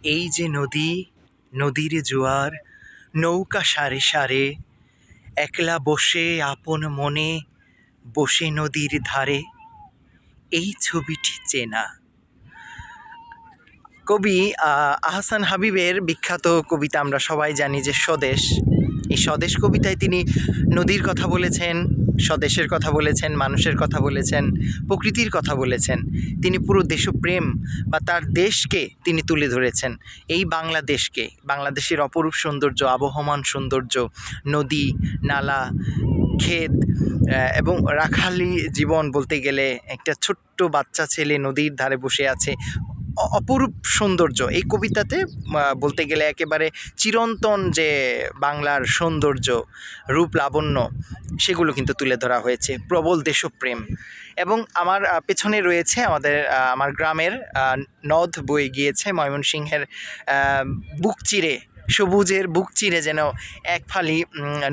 এই যে নদী, নদীর জোয়ার, নৌকা সারে সারে, একলা বসে আপন মনে, বসে নদীর ধারে, এই ছবিটি চেনা। কবি আহসান হাবীবের বিখ্যাত কবিতা আমরা সবাই জানি যে স্বদেশ। এই স্বদেশ কবিতায় তিনি নদীর কথা বলেছেন, স্বদেশের কথা বলেছেন, মানুষের কথা বলেছেন, প্রকৃতির কথা বলেছেন। তিনি পুরো দেশপ্রেম বা তার দেশকে তিনি তুলে ধরেছেন। এই বাংলাদেশকে, বাংলাদেশের অপরূপ সৌন্দর্য, আবহমান সৌন্দর্য, নদী, নালা, ক্ষেত এবং রাখালি জীবন বলতে গেলে একটা ছোট্ট বাচ্চা ছেলে নদীর ধারে বসে আছে, অপরূপ সৌন্দর্য। এই কবিতাতে বলতে গেলে একেবারে চিরন্তন যে বাংলার সৌন্দর্য, রূপ লাবণ্য, সেগুলো কিন্তু তুলে ধরা হয়েছে। প্রবল দেশপ্রেম। এবং আমার পেছনে রয়েছে আমার গ্রামের নদ বয়ে গিয়েছে ময়মনসিংহের বুক চিরে, সবুজের বুক চিরে যেন এক ফালি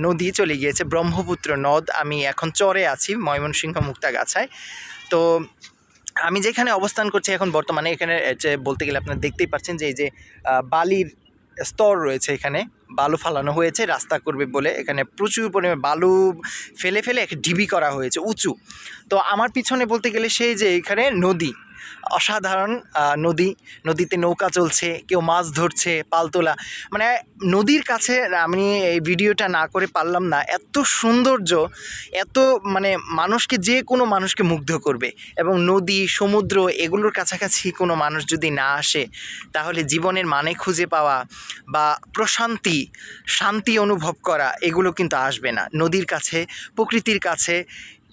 নদী চলে গিয়েছে, ব্রহ্মপুত্র নদ। আমি এখন চরে আছি, ময়মনসিংহ মুক্তাগাছায়। তো আমি যেখানে অবস্থান করছি এখন বর্তমানে, এখানে যে বলতে গেলে আপনারা দেখতেই পাচ্ছেন যে এই যে বালির স্তর রয়েছে, এখানে বালু ফালানো হয়েছে রাস্তা করবে বলে। এখানে প্রচুর পরিমাণে বালু ফেলে ফেলে এক ঢিবি করা হয়েছে উঁচু। তো আমার পিছনে বলতে গেলে সেই যে এখানে নদী, অসাধারণ নদী, নদীতে নৌকা চলছে, কেউ মাছ ধরছে, পালতোলা। মানে নদীর কাছে আমি এই ভিডিওটা না করে পারলাম না। এত সৌন্দর্য, এত মানে মানুষকে, যে কোনো মানুষকে মুগ্ধ করবে। এবং নদী, সমুদ্র, এগুলোর কাছাকাছি কোনো মানুষ যদি না আসে, তাহলে জীবনের মানে খুঁজে পাওয়া বা প্রশান্তি, শান্তি অনুভব করা, এগুলো কিন্তু আসবে না। নদীর কাছে, প্রকৃতির কাছে,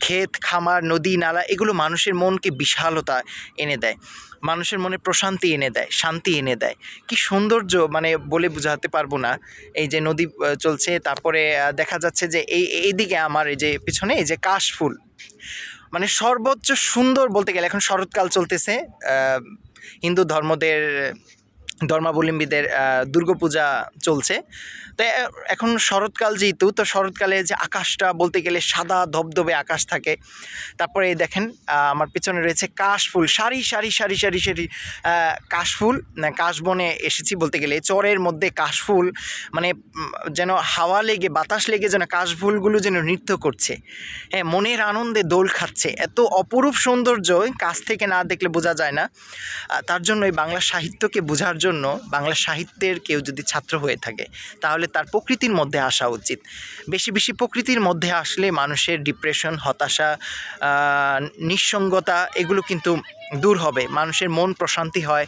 ক্ষেত খামার, নদী নালা, এগুলো মানুষের মনকে বিশালতা এনে দেয়, মানুষের মনে প্রশান্তি এনে দেয়, শান্তি এনে দেয়। কি সৌন্দর্য, মানে বলে বোঝাতে পারবো না। এই যে নদী চলছে, তারপরে দেখা যাচ্ছে যে এইদিকে আমার এই যে পিছনে এই যে কাশফুল, মানে সর্বোচ্চ সুন্দর বলতে গেলে। এখন শরৎকাল চলতেছে, হিন্দু ধর্মাবলম্বীদের দুর্গাপূজা চলছে। তো এখন শরৎকাল যেহেতু, তো শরৎকালে যে আকাশটা বলতে গেলে সাদা ধবধবে আকাশ থাকে। তারপরে দেখেন আমার পেছনে রয়েছে কাশফুল, সারি সারি সারি সারি সারি কাশফুল। কাশবনে এসেছি বলতে গেলে, চরের মধ্যে কাশফুল, মানে যেন হাওয়া লেগে, বাতাস লেগে যেন কাশফুলগুলো যেন নৃত্য করছে, হ্যাঁ, মনের আনন্দে দোল খাচ্ছে। এত অপরূপ সৌন্দর্য কাছ থেকে না দেখলে বোঝা যায় না। তার জন্যই বাংলা সাহিত্যকে বোঝার জন্য, বাংলা সাহিত্যের কেউ যদি ছাত্র হয়ে থাকে, তাহলে তার প্রকৃতির মধ্যে আসা উচিত। বেশি বেশি প্রকৃতির মধ্যে আসলে মানুষের ডিপ্রেশন, হতাশা, নিঃসঙ্গতা, এগুলো কিন্তু দূর হবে। মানুষের মন প্রশান্তি হয়।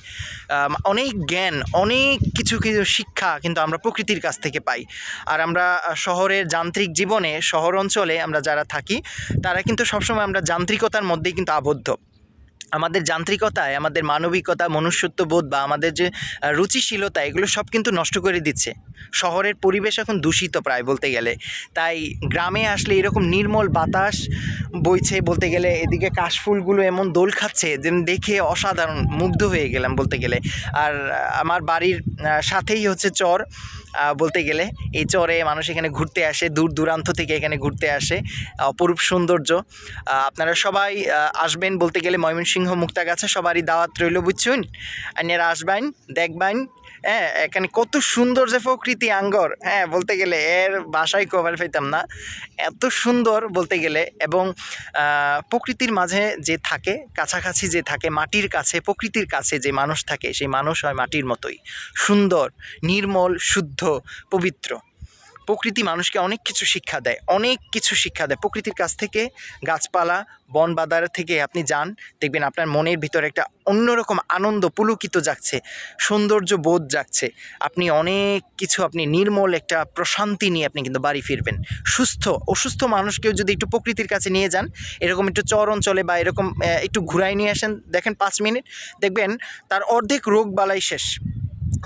অনেক জ্ঞান, অনেক কিছু কিছু শিক্ষা কিন্তু আমরা প্রকৃতির কাছ থেকে পাই। আর আমরা শহরের যান্ত্রিক জীবনে, শহর অঞ্চলে আমরা যারা থাকি, তারা কিন্তু সবসময় আমরা যান্ত্রিকতার মধ্যেই কিন্তু আবদ্ধ। আমাদের যান্ত্রিকতায় আমাদের মানবিকতা, মনুষ্যত্ববোধ বা আমাদের যে রুচিশীলতা, এগুলো সব কিন্তু নষ্ট করে দিচ্ছে। শহরের পরিবেশ এখন দূষিত প্রায় বলতে গেলে। তাই গ্রামে আসলে এরকম নির্মল বাতাস বইছে বলতে গেলে, এদিকে কাশফুলগুলো এমন দোল খাচ্ছে যে দেখে অসাধারণ মুগ্ধ হয়ে গেলাম বলতে গেলে। আর আমার বাড়ির সাথেই হচ্ছে চর বলতে গেলে। এই চরে মানুষ এখানে ঘুরতে আসে, দূর দূরান্ত থেকে এখানে ঘুরতে আসে। অপরূপ সৌন্দর্য। আপনারা সবাই আসবেন বলতে গেলে ময়মনসিংহ মুক্তাগাছা, সবারই দাওয়াত রইল, বুঝছেন? আপনারা আসবেন, দেখবেন, হ্যাঁ, এখানে কত সুন্দর যে প্রকৃতি আঙ্গর, হ্যাঁ, বলতে গেলে এর বাসায় কভার পাইতাম না, এত সুন্দর বলতে গেলে। এবং প্রকৃতির মাঝে যে থাকে, কাছাকাছি যে থাকে, মাটির কাছে, প্রকৃতির কাছে যে মানুষ থাকে, সেই মানুষ হয় মাটির মতোই সুন্দর, নির্মল, শুদ্ধ, পবিত্র। প্রকৃতি মানুষকে অনেক কিছু শিক্ষা দেয়, অনেক কিছু শিক্ষা দেয় প্রকৃতির কাছ থেকে। গাছপালা, বন বাদার থেকে আপনি যান, দেখবেন আপনার মনের ভিতরে একটা অন্যরকম আনন্দ পুলকিত জাগছে, সৌন্দর্য বোধ জাগছে। আপনি অনেক কিছু, আপনি নির্মল একটা প্রশান্তি নিয়ে আপনি কিন্তু বাড়ি ফিরবেন। অসুস্থ মানুষকেও যদি একটু প্রকৃতির কাছে নিয়ে যান, এরকম একটু চর অঞ্চলে বা এরকম একটু ঘুরাই নিয়ে আসেন, দেখেন 5 মিনিট, দেখবেন তার অর্ধেক রোগ বালাই শেষ,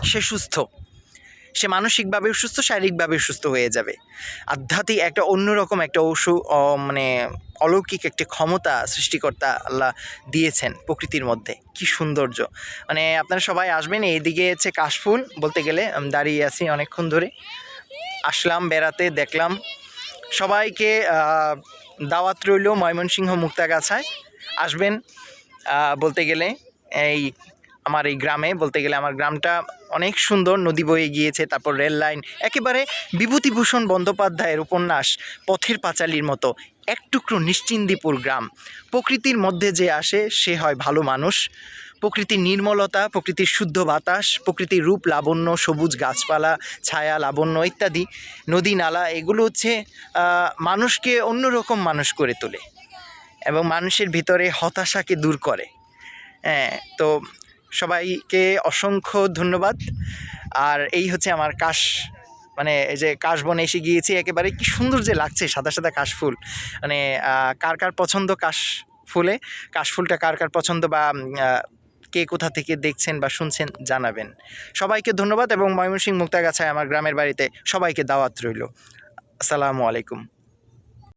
সে সুস্থ। সে মানসিকভাবেও সুস্থ, শারীরিকভাবেও সুস্থ হয়ে যাবে। আধ্যাত্মিক একটা অন্যরকম একটা মানে অলৌকিক একটা ক্ষমতা সৃষ্টিকর্তা আল্লাহ দিয়েছেন প্রকৃতির মধ্যে। কি সৌন্দর্য! মানে আপনারা সবাই আসবেন। এইদিকে হচ্ছে কাশফুল বলতে গেলে, আমি দাঁড়িয়ে আছি অনেকক্ষণ ধরে, আসলাম বেড়াতে, দেখলাম। সবাইকে দাওয়াত রইল ময়মনসিংহ মুক্তাগাছায়, আসবেন বলতে গেলে। এই আমার এই গ্রামে বলতে গেলে আমার গ্রামটা অনেক সুন্দর, নদী বয়ে গিয়েছে, তারপর রেল লাইন, একেবারে বিভূতিভূষণ বন্দ্যোপাধ্যায়ের উপন্যাস পথের পাঁচালীর মতো এক টুকরো নিশ্চিন্দিপুর গ্রাম। প্রকৃতির মধ্যে যে আসে সে হয় ভালো মানুষ। প্রকৃতির নির্মলতা, প্রকৃতির শুদ্ধ বাতাস, প্রকৃতির রূপ লাবণ্য, সবুজ গাছপালা, ছায়া লাবণ্য ইত্যাদি, নদী নালা, এগুলো হচ্ছে মানুষকে অন্যরকম মানুষ করে তোলে এবং মানুষের ভিতরে হতাশাকে দূর করে। হ্যাঁ, তো সবাইকে অসংখ্য ধন্যবাদ। আর এই হচ্ছে আমার মানে এই যে কাশবনে এসে গিয়েছি, একেবারে কি সুন্দর যে লাগছে, সাদা সাদা কাশফুল। মানে কার কার পছন্দ কাশফুলে, কাশফুলটা কার কার পছন্দ, বা কে কোথা থেকে দেখছেন বা শুনছেন জানাবেন। সবাইকে ধন্যবাদ এবং ময়মনসিংহ মুক্তাগাছায় আমার গ্রামের বাড়িতে সবাইকে দাওয়াত রইল। আসসালামু আলাইকুম।